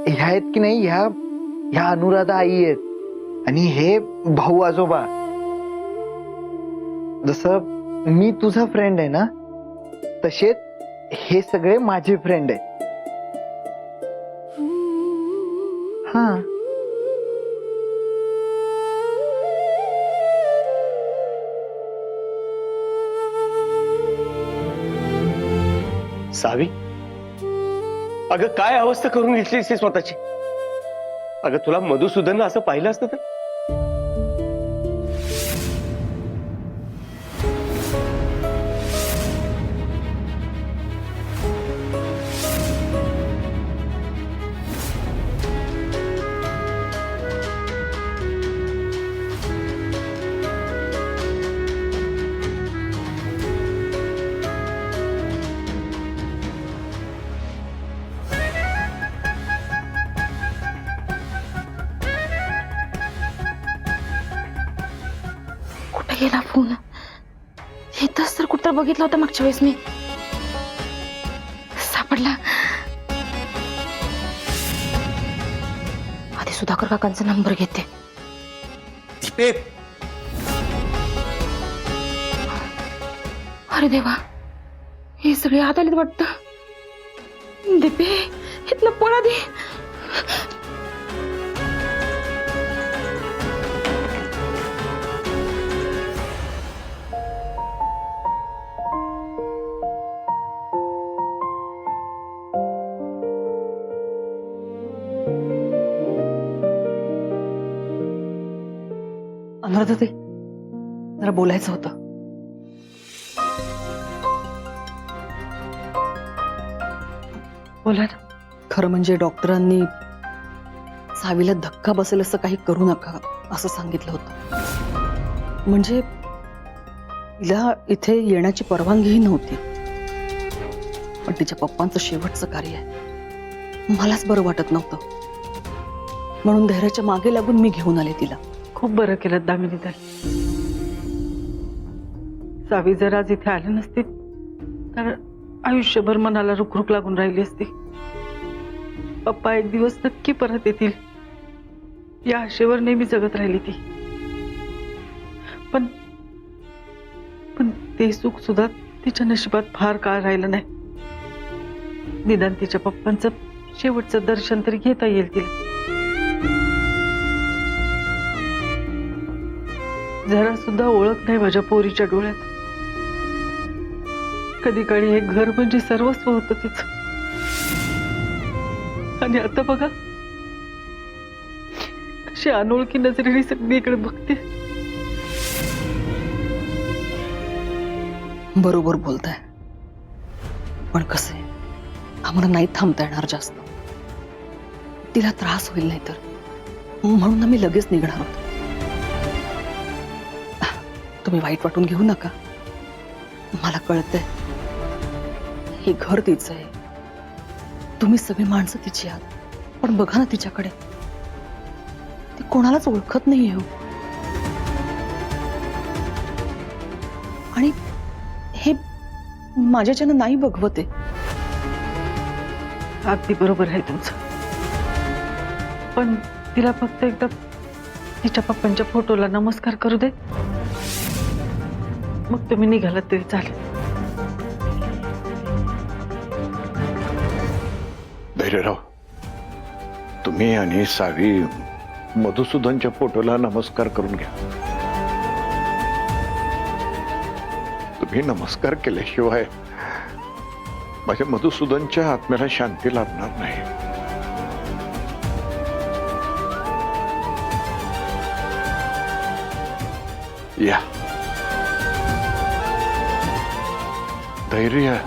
ह्या आहेत की नाही, ह्या अनुराधा आई आहेत आणि हे भाऊ आजोबा. जसं मी तुझा फ्रेंड आहे ना, तसेच हे सगळे माझे फ्रेंड आहेत. हा. सावी, अगं काय अवस्था करून घेतलीस स्वतःची. अगं तुला मधुसूदन असं पाहिलं असतं तर. गेला फोन. इथंच तर कुठं बघितलं होतं मागच्या वेळेस मी. सापडला. आधी सुधाकर काकांचा नंबर घेते. अरे देवा, हे सगळे आत आलेत वाटतं. दीपे, इथनं पळा दे. अनुराधा ते जरा बोलायचं होतं. बोला ना. खरं म्हणजे डॉक्टरांनी सावीला धक्का बसेल असं काही करू नका असं सांगितलं होतं. म्हणजे तिला इथे येण्याची परवानगीही नव्हती, पण तिच्या पप्पांचं शेवटचं कार्य आहे. मलाच बरं वाटत नव्हतं, म्हणून धैर्याच्या मागे लागून मी घेऊन आले तिला. खूप बरं केलं दामिनीताई. सावी जर आज इथे आली नसती तर आयुष्यभर मनाला रुखरुख लागून राहिली असती. पप्पा एक दिवस नक्की परत येतील या आशेवर नेहमी जगत राहिली ती. पण पण ते सुख सुद्धा तिच्या नशिबात फार काळ राहिलं नाही. निदान तिच्या पप्पांचं शेवटचं दर्शन तरी घेता येईल तिला. जरा सुद्धा ओळख नाही माझ्या पोरीच्या डोळ्यात. कधी काळी हे घर म्हणजे सर्वस्व होतं तिचं, आणि आता बघा कशी अनोळखी नजरेने सगळीकडे बघते. बरोबर बोलताय, पण कसं आहे, आम्हाला नाही थांबता येणार जास्त. तिला त्रास होईल नाही तर, म्हणून आम्ही लगेच निघणार आहोत. तुम्ही वाईट वाटून घेऊ नका. मला कळतंय हे घर तिचं आहे, तुम्ही सगळी माणसं तिची आहात, पण बघा ना तिच्याकडे, ती कोणालाच ओळखत नाहीये हो. आणि हे माझ्याच्यानं नाही बघवते. अगदी बरोबर आहे तुमचं, पण तिला फक्त एकदा तिच्या पप्पांच्या फोटोला नमस्कार करू दे, मग तुम्ही निघालात तरी चालेल. धैर्यराव, तुम्ही आणि सावी मधुसूदनच्या फोटोला नमस्कार करून घ्या. तुम्ही नमस्कार केल्याशिवाय माझ्या मधुसूदनच्या आत्म्याला शांती लाभणार नाही. या, धैर्य.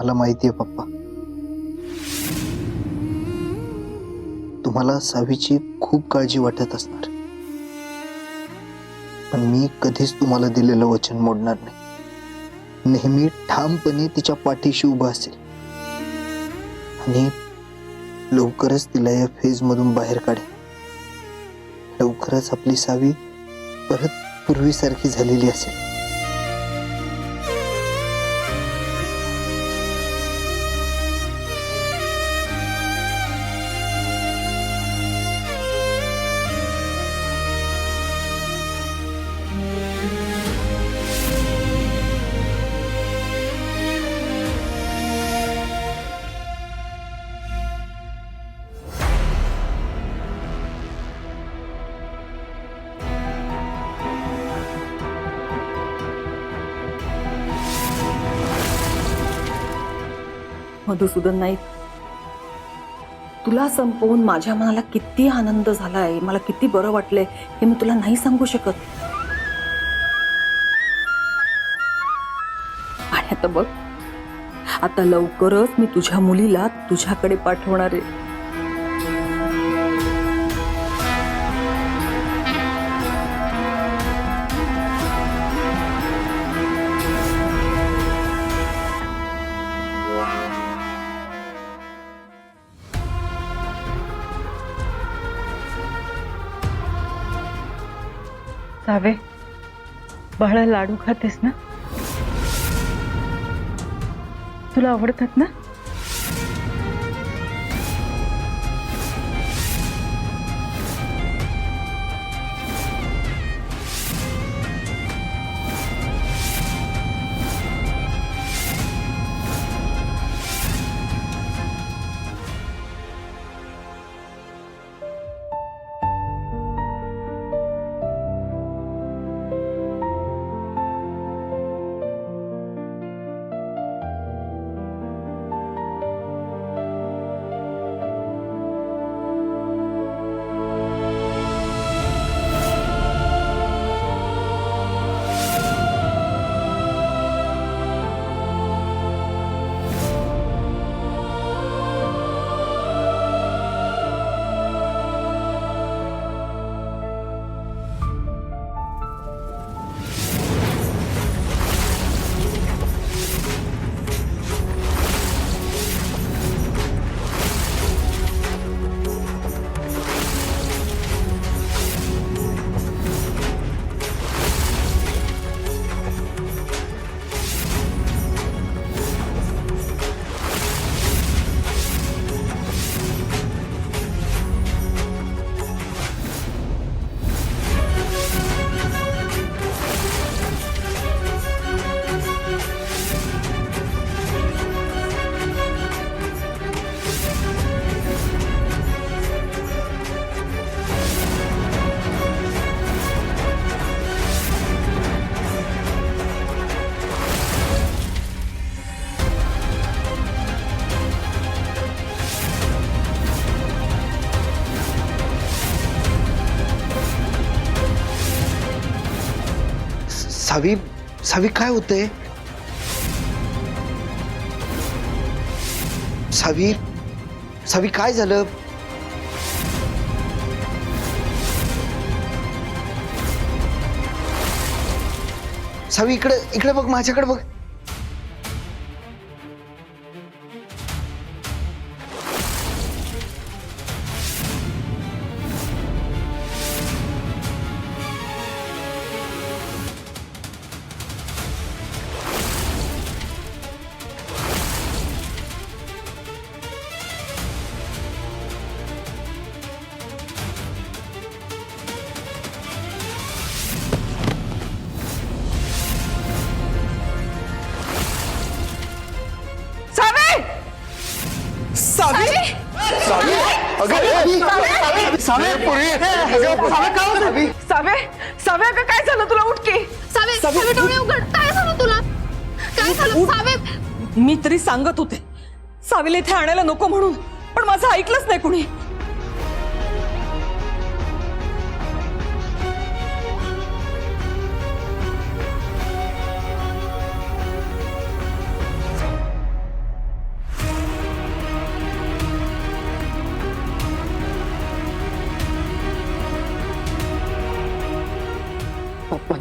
मला माहितीये पप्पा, तुम्हाला सावीची खूप काळजी वाटत असणार, पण मी कधीच तुम्हाला दिलेलं वचन मोडणार नाही. नेहमी ठामपणे तिच्या पाठीशी उभा असेल आणि लवकरच तिला या फेज मधून बाहेर काढेल. लवकरच आपली सावी परत पूर्वीसारखी झालेली असेल. मधुसूदन नाईक, तुला संपवून माझ्या मनाला किती आनंद झालाय, मला किती बरं वाटलंय हे मी तुला नाही सांगू शकत. आणि आता बघ, आता लवकरच मी तुझ्या मुलीला तुझ्याकडे पाठवणार आहे. सावे, बाळा लाडू खातेस ना? तुला आवडतात ना? सावी, सावी काय होतंय? सावी, सावी काय झालं? सावी इकडे इकडे बघ, माझ्याकडे बघ. सावे अगं काय झालं तुला? उठकी. सावे डोळे उघड. काय झालं तुला? काय झालं सावे? मी तरी सांगत होते सावीला इथे आणायला नको म्हणून, पण माझं ऐकलंच नाही कुणी.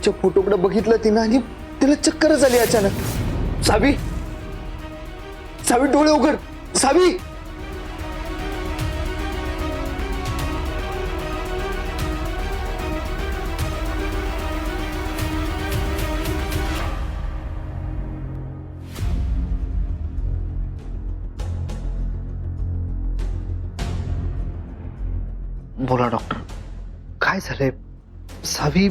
सावीच्या फोटोकडे बघितलं तिनं आणि तिला चक्करच आली अचानक. सावी, सावी डोळे उघड, सावी. बोला डॉक्टर, काय झालंय? सावी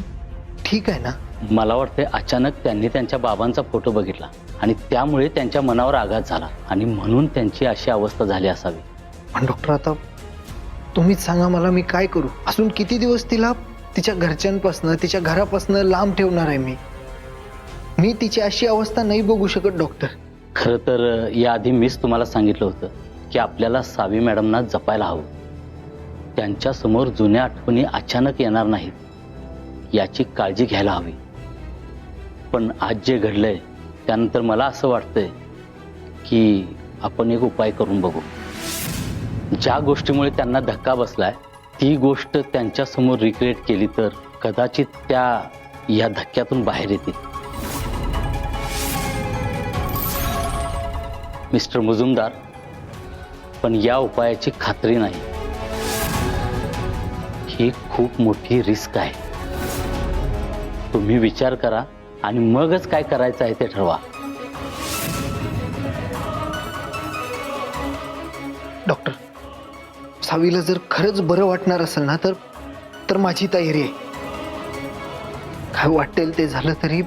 ठीक आहे ना? मला वाटते अचानक त्यांनी त्यांच्या बाबांचा फोटो बघितला आणि त्यामुळे त्यांच्या मनावर आघात झाला आणि म्हणून त्यांची अशी अवस्था झाली असावी. पण डॉक्टर, आता तुम्हीच सांगा मला, मी काय करू? अजून किती दिवस तिला तिच्या घरच्यांपासनं, तिच्या घरापासनं लांब ठेवणार आहे मी तिची अशी अवस्था नाही बघू शकत डॉक्टर. खरं तर याआधी मीच तुम्हाला सांगितलं होतं की आपल्याला सावी मॅडमना जपायला हवं. त्यांच्या समोर जुन्या आठवणी अचानक येणार नाहीत याची काळजी घ्यायला हवी. पण आज जे घडलंय त्यानंतर मला असं वाटतंय की आपण एक उपाय करून बघू. ज्या गोष्टीमुळे त्यांना धक्का बसलाय ती गोष्ट त्यांच्या समोर रिक्रिएट केली तर कदाचित त्या या धक्क्यातून बाहेर येतील. मिस्टर मुजुमदार, पण या उपायाची खात्री नाही. ही खूप मोठी रिस्क आहे. तुम्ही विचार करा आणि मगच काय करायचं आहे ते ठरवा. डॉक्टर, सावीला जर खरंच बरं वाटणार असेल ना तर माझी तयारी आहे. काय वाटेल ते झालं तरी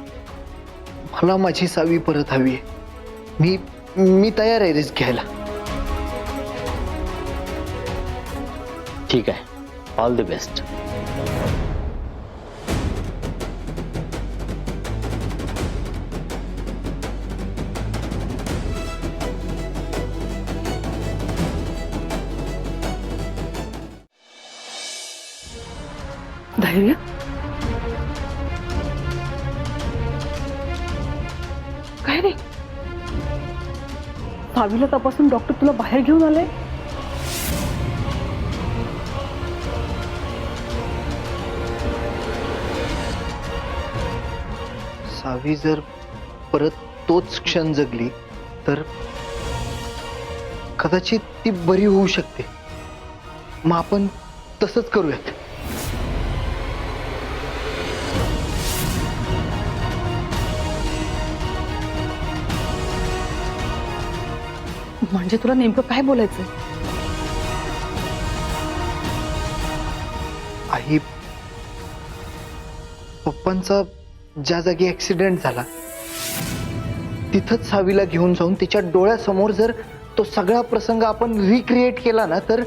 मला माझी सावी परत हवी आहे. मी तयार आहे रिस्क घ्यायला. ठीक आहे, ऑल द बेस्ट. धैर्य, काय रे? सावीला तपासून डॉक्टर तुला बाहेर घेऊन आले? सावी जर परत तोच क्षण जगली तर कदाचित ती बरी होऊ शकते. मग आपण तसंच करूयात. म्हणजे तुला नेमकं काय बोलायचंय? आई, पप्पांचा ज्या जागी ऍक्सिडेंट झाला तिथंच सावीला घेऊन जाऊन तिच्या डोळ्यासमोर जर तो सगळा प्रसंग आपण रिक्रिएट केला ना तर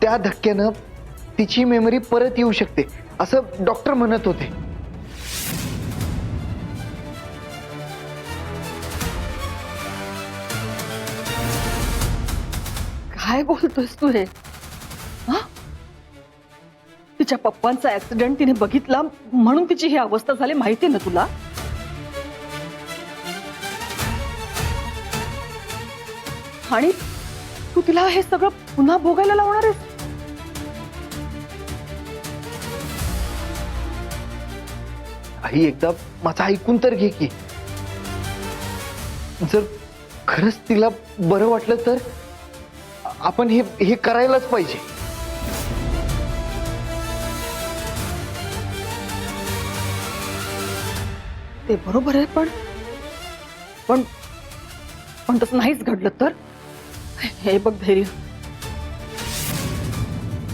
त्या धक्क्यानं तिची मेमरी परत येऊ शकते असं डॉक्टर म्हणत होते. काय बोलतोयस तू हे? हा? तिच्या पप्पांचा ऍक्सिडेंट तिने बघितला म्हणून तिची ही अवस्था झाली, माहिती ना तुला? आणि तू तिला हे सगळं पुन्हा भोगायला लावणार आहेस? आई, एकदा माझं ऐकून तर घे की. जर खरंच तिला बरं वाटलं तर आपण हे करायलाच पाहिजे. ते बरोबर आहे, पण तसं नाहीच घडलं तर? हे बघ धैर्य,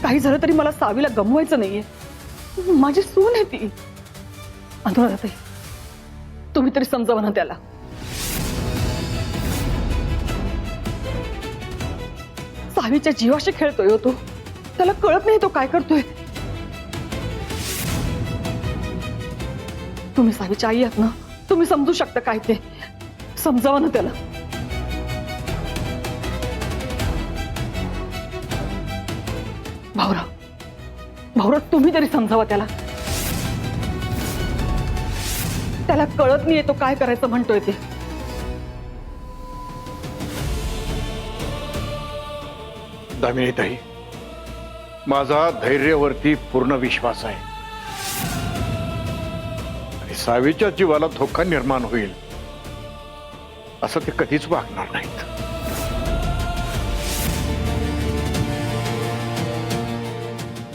काही झालं तरी मला सावीला गमवायचं नाहीये. माझी सून आहे ती. अनुराधाताई, तुम्ही तरी समजावा ना त्याला. सावीच्या जीवाशी खेळतोय हो तो. त्याला कळत नाही तो काय करतोय. तुम्ही सावीच्या आई आहात ना, तुम्ही समजू शकता काय ते. समजावा ना त्याला. भाऊराव, तुम्ही तरी समजावा त्याला. त्याला कळत नाहीये तो काय करायचं म्हणतोय ते. दामिनीताई, माझा धैर्यावरती पूर्ण विश्वास आहे. सावीच्या जीवाला धोका निर्माण होईल असं ते कधीच वागणार नाहीत.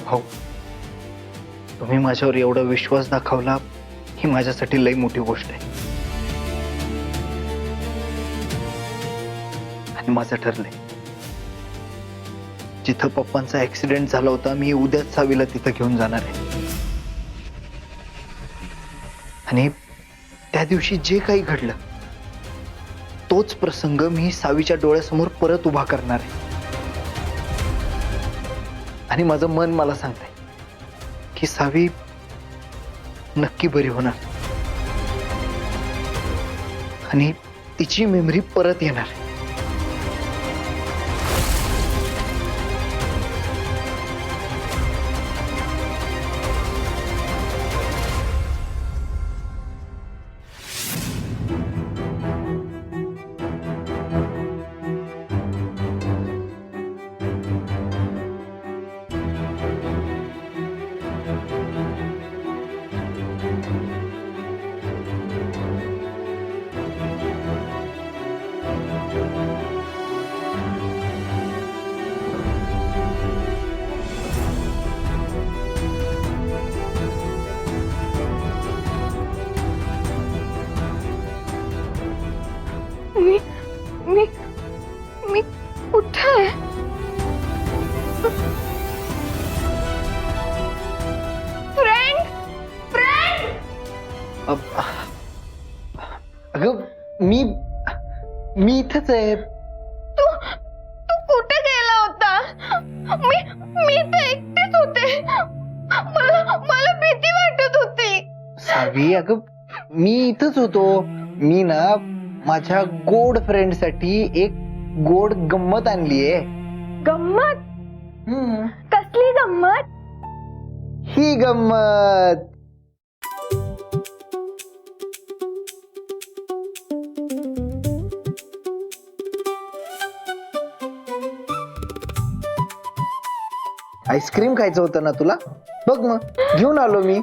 भाऊ, तुम्ही माझ्यावर एवढा विश्वास दाखवला ही माझ्यासाठी लई मोठी गोष्ट आहे. आणि माझं ठरलंय, जिथं पप्पांचा ऍक्सिडेंट झाला होता मी उद्याच सावीला तिथं घेऊन जाणार आहे. आणि त्या दिवशी जे काही घडलं तोच प्रसंग मी सावीच्या डोळ्यासमोर परत उभा करणार आहे. आणि माझं मन मला सांगतंय की सावी नक्की बरी होणार आणि तिची मेमरी परत येणार. मी कुठे आहे? फ्रेंड अगं मी इथंच आहे. तू कुठे गेला होता? मी तर एकटीच होते. मला भीती वाटत होती. सावी, अगं मी इथंच होतो. मी ना माझ्या गोड फ्रेंड साठी एक गोड गंमत आणलीये. गंमत? कसली गंमत? ही गंमत. आईस्क्रीम खायचं होतं ना तुला? बघ मग घेऊन आलो मी.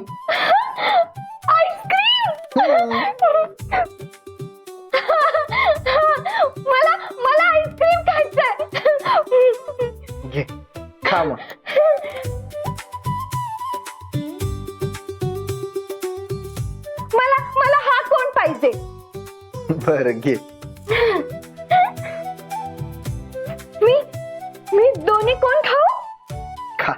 मला आईस्क्रीम खायचंय. घे, खा मग. मला हा कोण पाहिजे? बरं घे. मी दोन्ही कोण खाऊ? खा.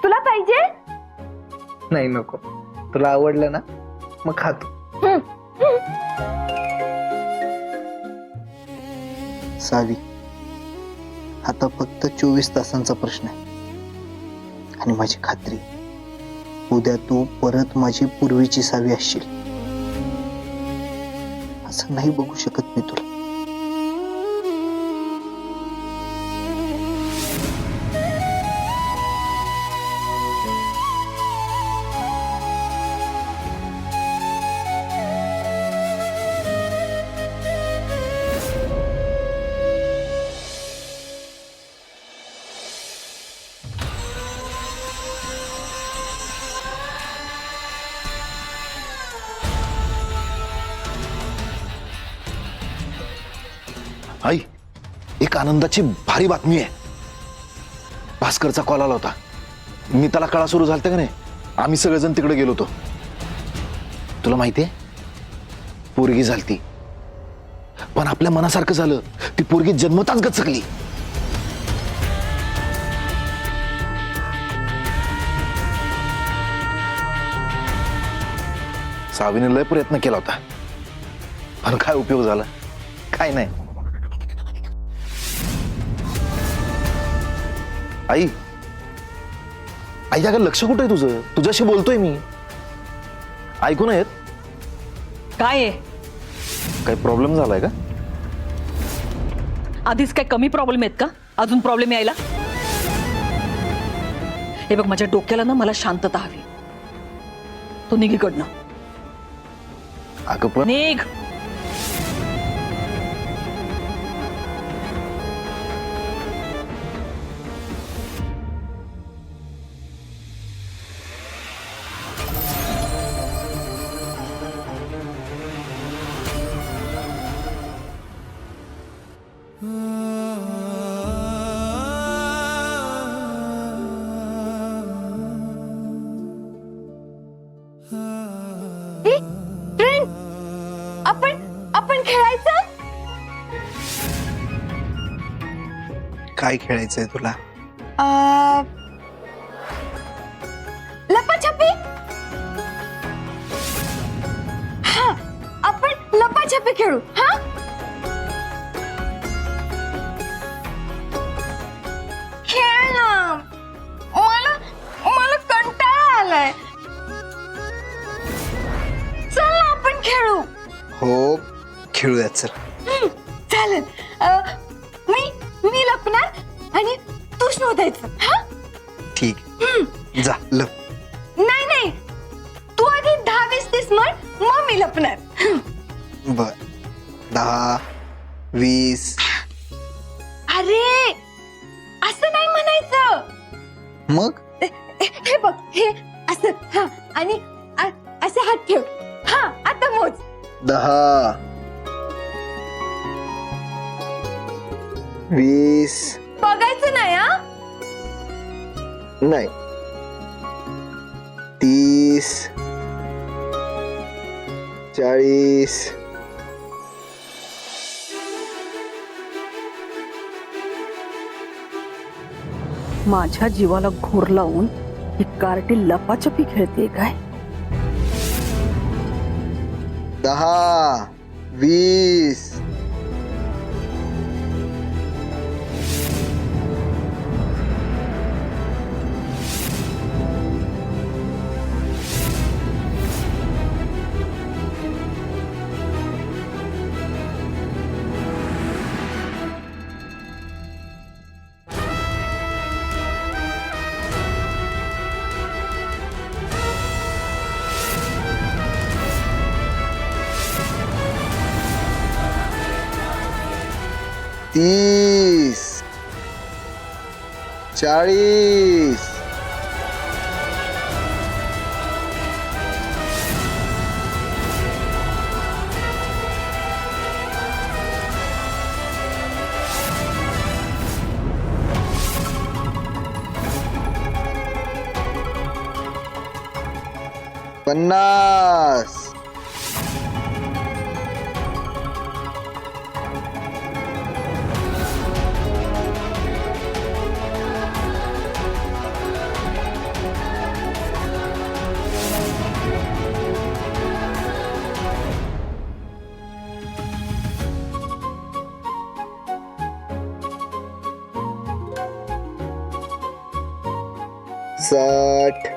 तुला पाहिजे? नाही नको. तुला आवडलं ना मग खातो. सावी, आता फक्त 24 तासांचा प्रश्न आहे आणि माझी खात्री, उद्या तू परत माझी पूर्वीची सावी असशील. असं नाही बघू शकत मी तुला. आई, एक आनंदाची भारी बातमी आहे. भास्करचा कॉल आला होता. मी त्याला कळा सुरू झालता का नाही, आम्ही सगळेजण तिकडे गेलो होतो. तुला माहितीये, पोरगी झालती. पण आपल्या मनासारखं झालं. ती पोरगी जन्मताच गचकली. सावीने लय प्रयत्न केला होता, पण काय उपयोग झाला? काय नाही. आई, आईच्या लक्ष कुठं आहे तुझं? तुझ्याशी बोलतोय मी, ऐकू नाही येत? काय आहे? काही प्रॉब्लेम झालाय का? आधीच काय कमी प्रॉब्लेम आहेत का अजून प्रॉब्लेम यायला? हे बघ, माझ्या डोक्याला ना मला शांतता हवी. तो निघ इकडनं. अगं पण निघ. आपण खेळायचं. काय खेळायचंय तुला? लपाछपी. हा, आपण लपाछपी खेळू. हा, खेळ ना. मला कंटाळा आलाय. चल ना, आपण खेळू. हो, खेळूया चल. चालेल. मी लपणार आणि तू शोधायचं. हा, ठीक. जा लप. नाही, तू आधी 10-20 30 म्हण, मग मी लपणार. बर. 10, 20. अरे, असं नाही म्हणायचं. मग हे बघ, हे असं. हा, आणि असे हात ठेव. हा, आता मोज. 10, 20. बघायचं नाही. हा, नाही. 30, 40. माझ्या जीवाला घोर लावून ही कार्टी लपाछपी खेळते काय? 10, 20. तीस, 40. पन्नास. साठ,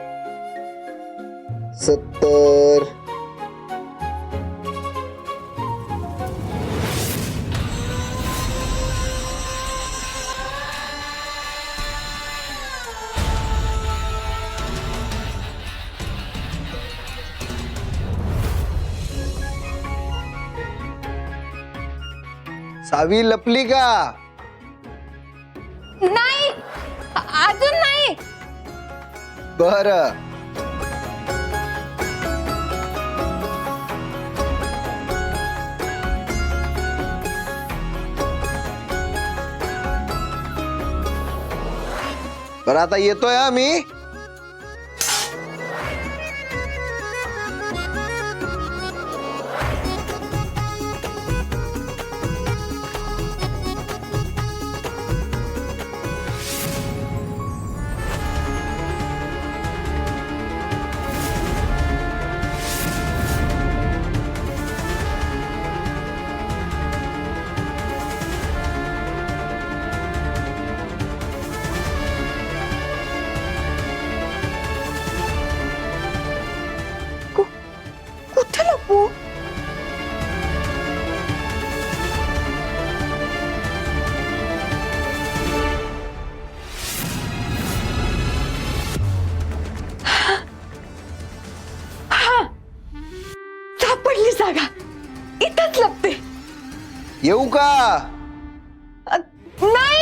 70. सावी लपली का? नाही, अजून नाही. बरं. बरं, आता येतोय हा मी. येऊ का? नाही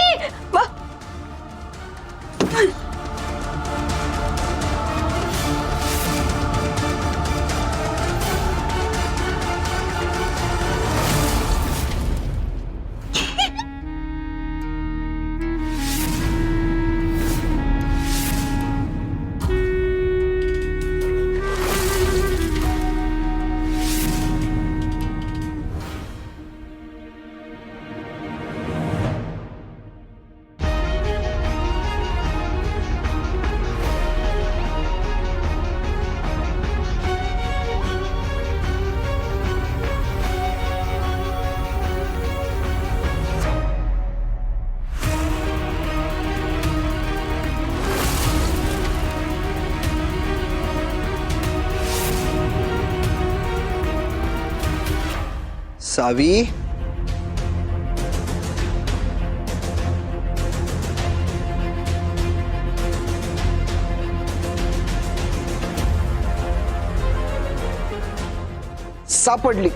सावी, सापडली.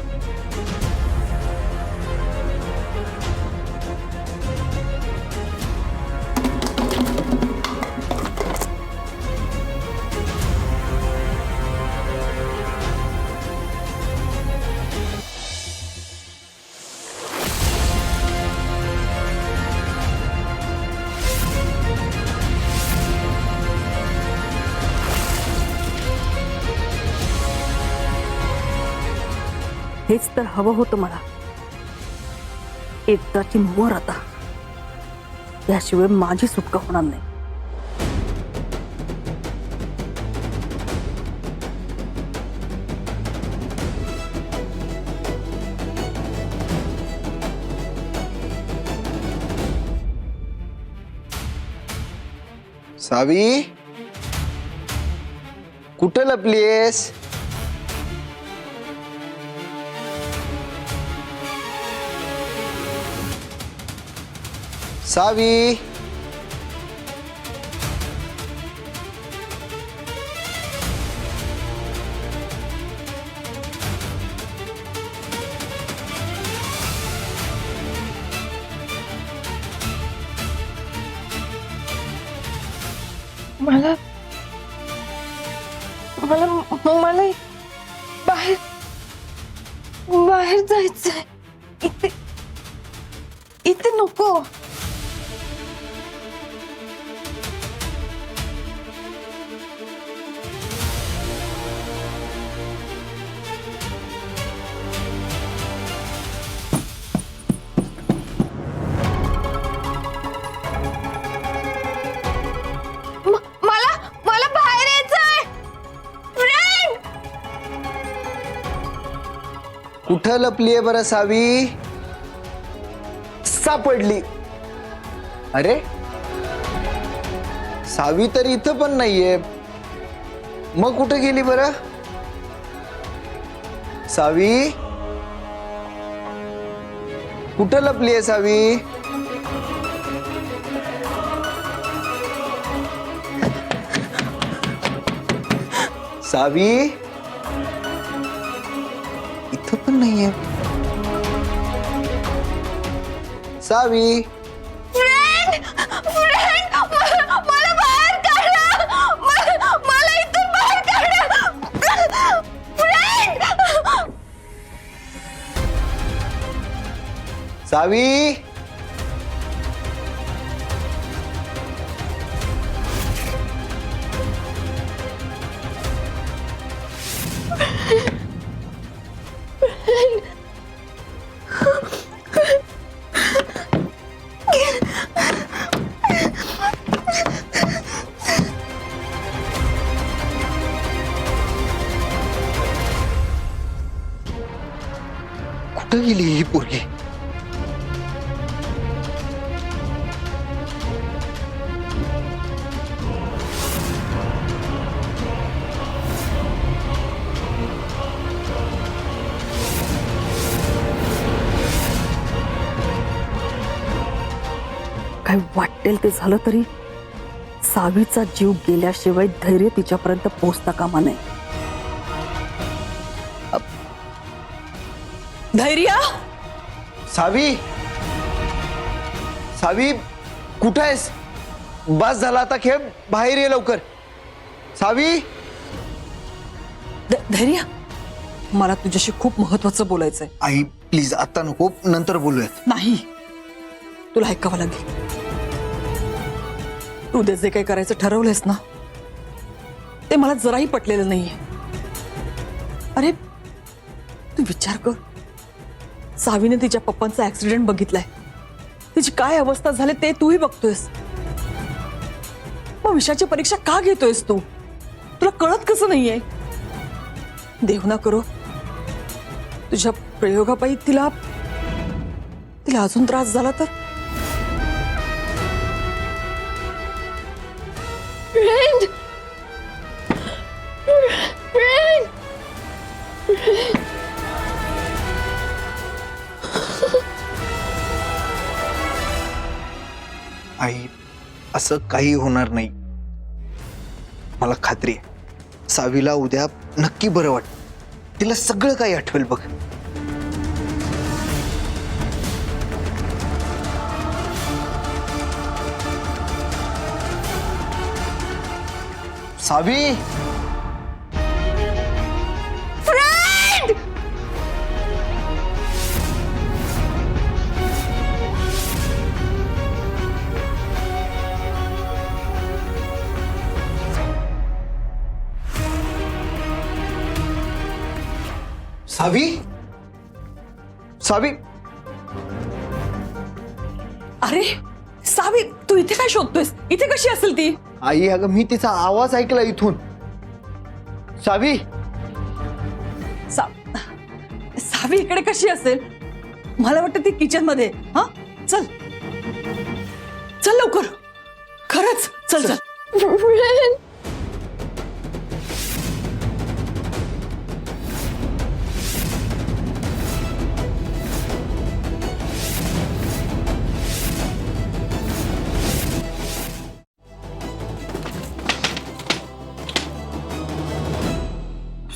हेच तर हवं होतं मला. एकदाची मोर आता, त्याशिवाय माझी सुटका होणार नाही. सावी, कुठं लपलीयस? सावी, मला मला मला बाहेर बाहेर जायचंय. इथे इथे नको. मला मला बाहेर यायचंय. फ्रेंड, कुठं लपलीये बरं सावी? सापडली. अरे, सावी तर इथं पण नाहीये. मग कुठं गेली बरं? सावी, कुठं लपलीये सावी? सावी, इथं पण नाहीये. सावी, फ्रेंड, फ्रेंड, मला बाहेर काढा. मला इथून बाहेर काढा. फ्रेंड, सावी, कुठं गेली ही पोरगी? काय वाटेल ते झालं तरी सावीचा जीव गेल्याशिवाय धैर्य तिच्यापर्यंत पोहोचता कामा नये. धैर्य, सावी, सावी कुठं आहेस? बस झाला आता खेळ, बाहेर ये लवकर. सावी, धैर्य, मला तुझ्याशी खूप महत्वाचं बोलायचंय. आई प्लीज आता नको, नंतर बोलूयात. नाही, तुला ऐकावं लागेल. तू उद्या जे काही करायचं ठरवलंयस ना, ते मला जराही पटलेलं नाहीये. अरे तू विचार कर, सावीने तिच्या पप्पांचा ऍक्सिडेंट बघितलाय, तिची काय अवस्था झाली ते तूही बघतोयस. मग विषयाची परीक्षा का घेतोयस तू? तुला कळत कसं नाहीये? देव ना करो तुझ्या प्रयोगापायी तिला अजून त्रास झाला तर? आई असं काही होणार नाही, मला खात्री आहे. सावीला उद्या नक्की बरं वाटत, तिला सगळं काही आठवेल बघ. सावी, सावी, सावी. अरे सावी, तू इथे काय शोधतोयस? इथे कशी असेल ती? आई अगं मी तिचा आवाज ऐकला इथून. सावी, सावी इकडे कशी असेल? मला वाटतं ती किचन मध्ये. हा चल चल लवकर, खरंच चल चल.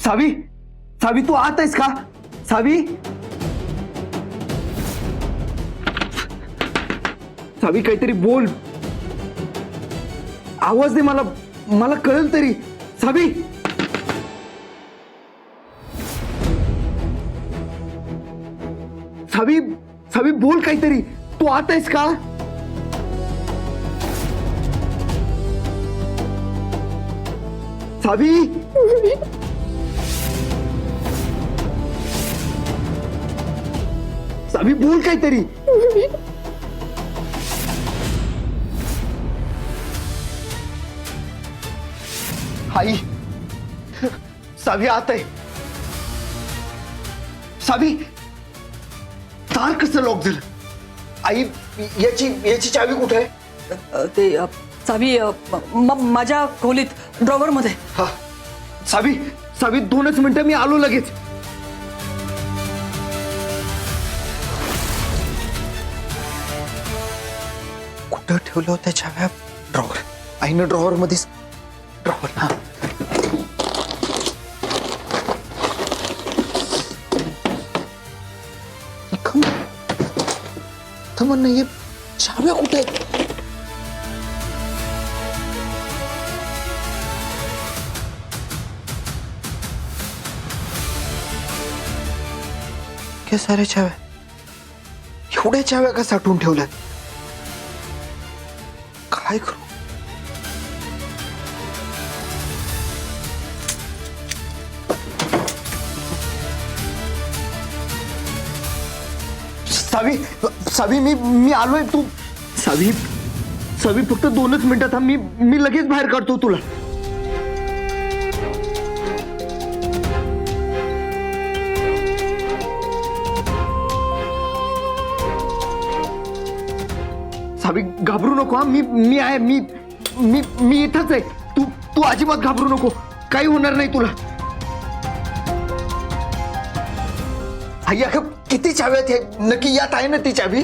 सावी, सावी तू आत आहेस का? सावी, सावी काहीतरी बोल, आवाज दे मला, मला कळेल तरी. सावी, सावी, सावी बोल काहीतरी, तू आत आहेस का? सावी, सावी बोल काहीतरी. आई, सावी आत आहे. सावी, दार कसं लॉक झालं? आई याची चावी कुठे आहे? ते सावी माझ्या खोलीत ड्रॉवर मध्ये. हा सावी, सावी 2च मिनिटं, मी आलो लगेच. कुठं ठेवलं होत्या चाव्या? ड्रॉवर. आईनं ड्रॉवर मध्येच. ड्रॉवर. हा नाहीये, चाव्या कुठे आहेत? क्या साऱ्या चाव्या, एवढ्या चाव्या का साठवून ठेवल्यात? काय करू? सावी, सावी मी आलोय. तू सावी, सावी फक्त 2च मिनिटात. मी लगेच बाहेर काढतो तुला. सावी घाबरू नको. हा मी आहे, मी इथंच आहे. तू अजिबात घाबरू नको, काही होणार नाही तुला. आई अगं किती चाव्यात आहे नक्की? यात आहे ना ती चावी?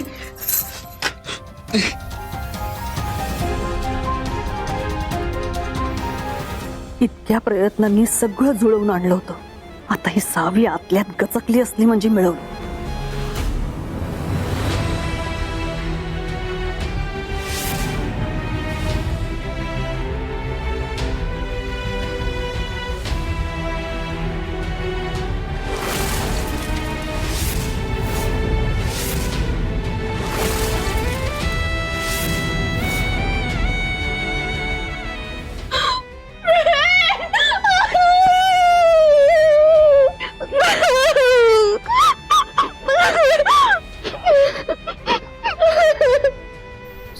इतक्या प्रयत्नांनी सगळं जुळवून आणलं होतं. आता ही सावी आतल्यात गचकली असली म्हणजे मिळवली.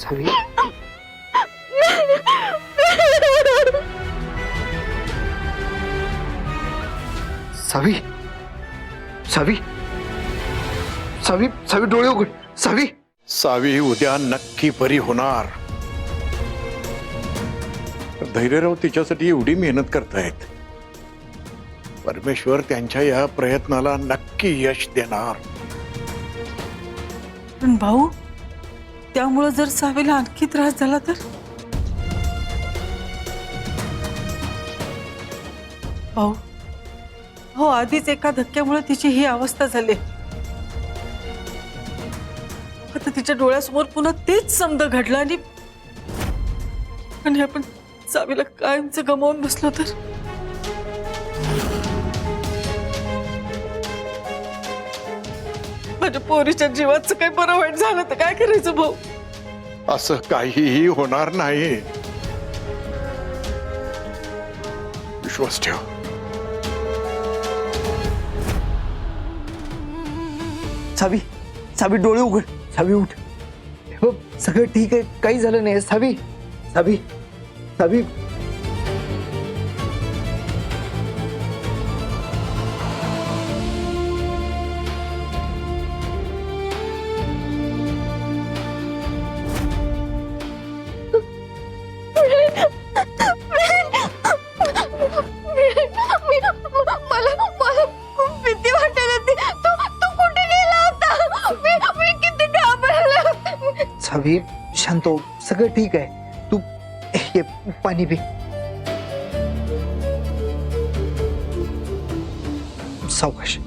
सावी सावी सावी सावी सावी डोळे उघड सावी सावी उद्या नक्की बरी होणार. धैर्यराव तिच्यासाठी एवढी मेहनत करतायत. परमेश्वर त्यांच्या या प्रयत्नाला नक्की यश देणार. पण भाऊ, त्यामुळे जर सावीला आणखी त्रास झाला तर? भाऊ, हो, आधीच एका धक्क्यामुळे तिची ही अवस्था झाली. आता तिच्या डोळ्यासमोर पुन्हा तेच समद घडलं आणि आपण सावीला कायमचं गमावून बसलो तर? माझ्या पोरीच्या जीवाचं काही बरं वाईट झालं तर काय करायचं भाऊ? असं काहीही होणार नाही. विश्वास ठेव. सावी सावी डोळे उघड सावी उठ. हे बघ सगळं ठीक आहे काही झालं नाही सावी सावी सावी मला खूप भीती वाटत होती. तू कुठे गेला होता? मी किती घाबरले. सावी शांत हो सगळं ठीक आहे. तू हे पाणी पी. सावकाश.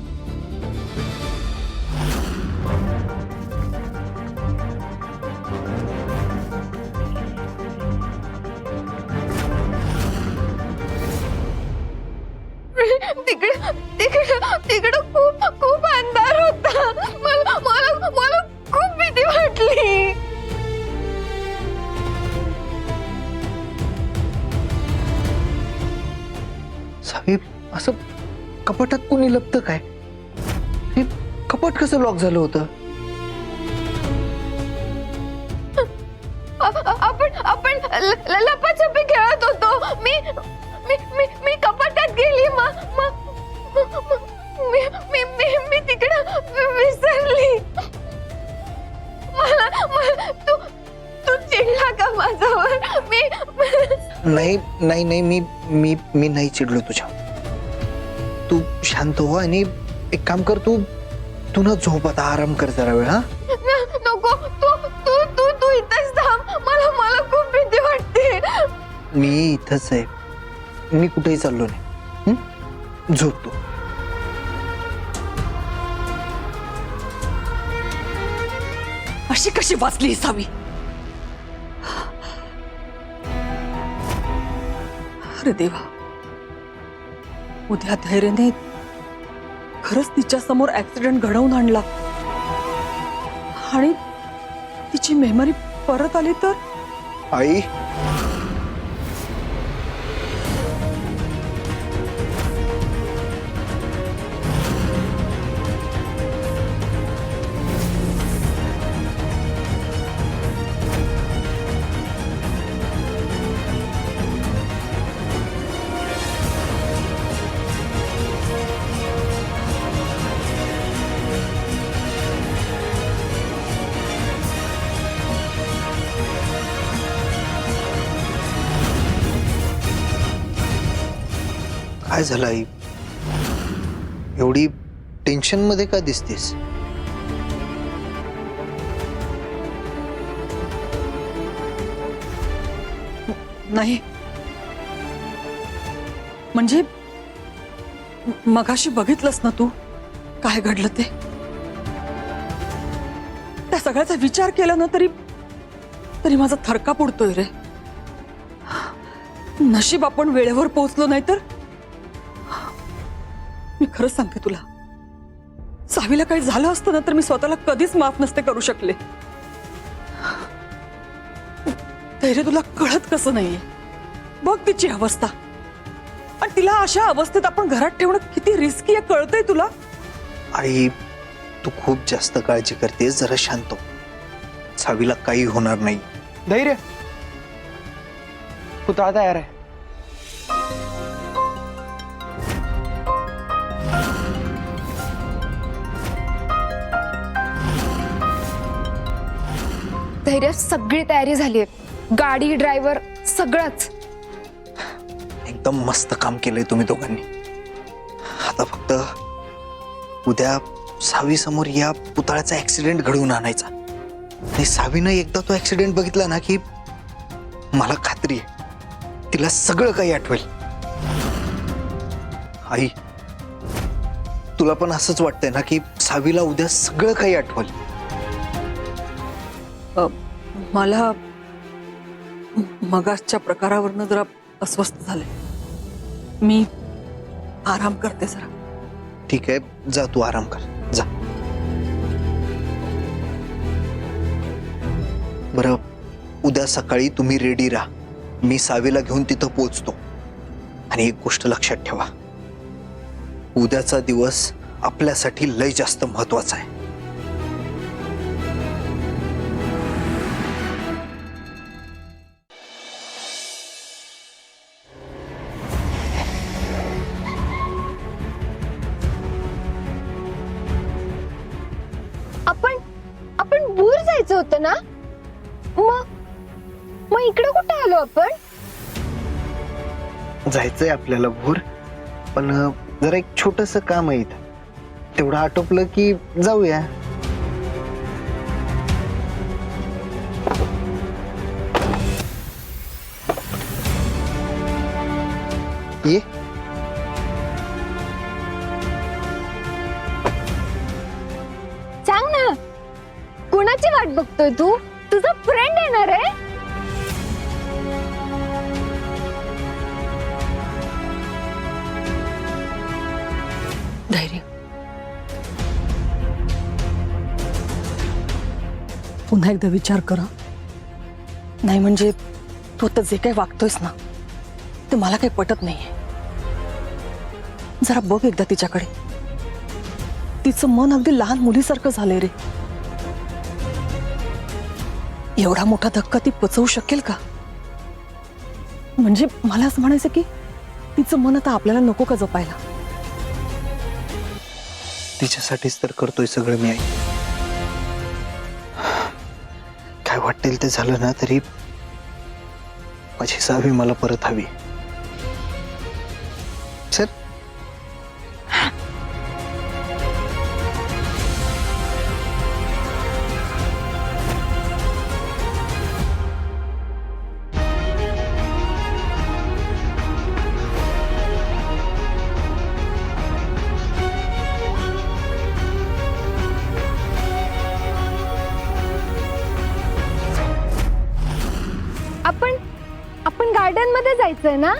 तिकडं खूप अंधार होता. मला खूप भीती वाटली. सावी असं कपाटात कोणी लपतं काय? हे कपाट कसं लॉक झालं होतं? आपण लपाछपी खेळत होतो. मी कपाटात गेली. मी तिकडं विसरली. मला तू चिडला का माझ्यावर? नाही मी नाही चिडलो तुझ्या. तू शांत हो आणि एक काम कर तू ना झोप आता आराम कर जरा वेळ. हा नको तू इथंच थांब. मला खूप भीती वाटते. मी इथंच आहे. मी कुठेही चाललो नाही. झोप तू. अशी कशी वाचली ही सावी? अरे देवा, उद्या धैर्यने खरंच तिच्या समोर ऍक्सिडेंट घडवून आणला आणि तिची मेमरी परत आली तर? आई काय झालं आई? एवढी टेन्शन मध्ये का दिसतेस? नाही म्हणजे मगाशी बघितलंस ना तू काय घडलं ते? त्या सगळ्याचा विचार केला ना तरी माझा थरकाप उडतोय रे. नशीब आपण वेळेवर पोहोचलो नाही तर. मी खरंच सांगते तुला, सावीला काही झालं असतं ना तर मी स्वतःला कधीच माफ नसते करू शकले. धैर्य तुला कळत कसं नाहीये? बघ तिची अवस्था, आणि तिला अशा अवस्थेत आपण घरात ठेवणं किती रिस्की आहे कळतंय तुला? आई तू खूप जास्त काळजी करतेस. जरा शांत हो. सावीला काही होणार नाही. धैर्य, पुतळा तयार आहे. धैर्य, सगळी तयारी झालीये. गाडी, ड्रायव्हर, सगळंच. एकदम मस्त काम केलंय तुम्ही दोघांनी. आता फक्त उद्या सावी समोर या पुतळ्याचा ऍक्सिडेंट घडवून आणायचा. आणि सावीनं एकदा तो ऍक्सिडेंट बघितला ना की मला खात्री आहे तिला सगळं काही आठवेल. आई, तुला पण असंच वाटतंय ना की सावीला उद्या सगळं काही आठवेल? मला मगाच्या प्रकारावरनं जरा अस्वस्थ झाले. मी आराम करते जरा. ठीक आहे, जा तू आराम कर, जा. बरं, उद्या सकाळी तुम्ही रेडी राहा. मी सावीला घेऊन तिथं पोहोचतो. आणि एक गोष्ट लक्षात ठेवा, उद्याचा दिवस आपल्यासाठी लय जास्त महत्वाचा आहे. आपण भूर जायचं होतं ना? मग इकडे कुठे आलो आपण? जायचंय आपल्याला भूर, पण जरा एक छोटस काम आहे इथं. तेवढं आटोपलं की जाऊया. ये. सांग ना, कुणाची वाट बघतोय तू? तुझा फ्रेंड येणार आहे? धैर्य, पुन्हा एकदा विचार करा. नाही म्हणजे तू आता जे काही वागतोयस ना ते मला काही पटत नाहीये. जरा बघ एकदा तिच्याकडे. तिचं मन अगदी लहान मुलीसारखं झालंय रे. एवढा मोठा धक्का ती पचवू शकेल का? म्हणजे मला असं म्हणायचं की तिचं मन आता आपल्याला नको का जपायला? तिच्यासाठीच तर करतोय सगळं मी. आई, काय वाटेल ते झालं ना तरी माझी सावी मला परत हवी. चल. आपण गार्डन मध्ये जायचंय ना?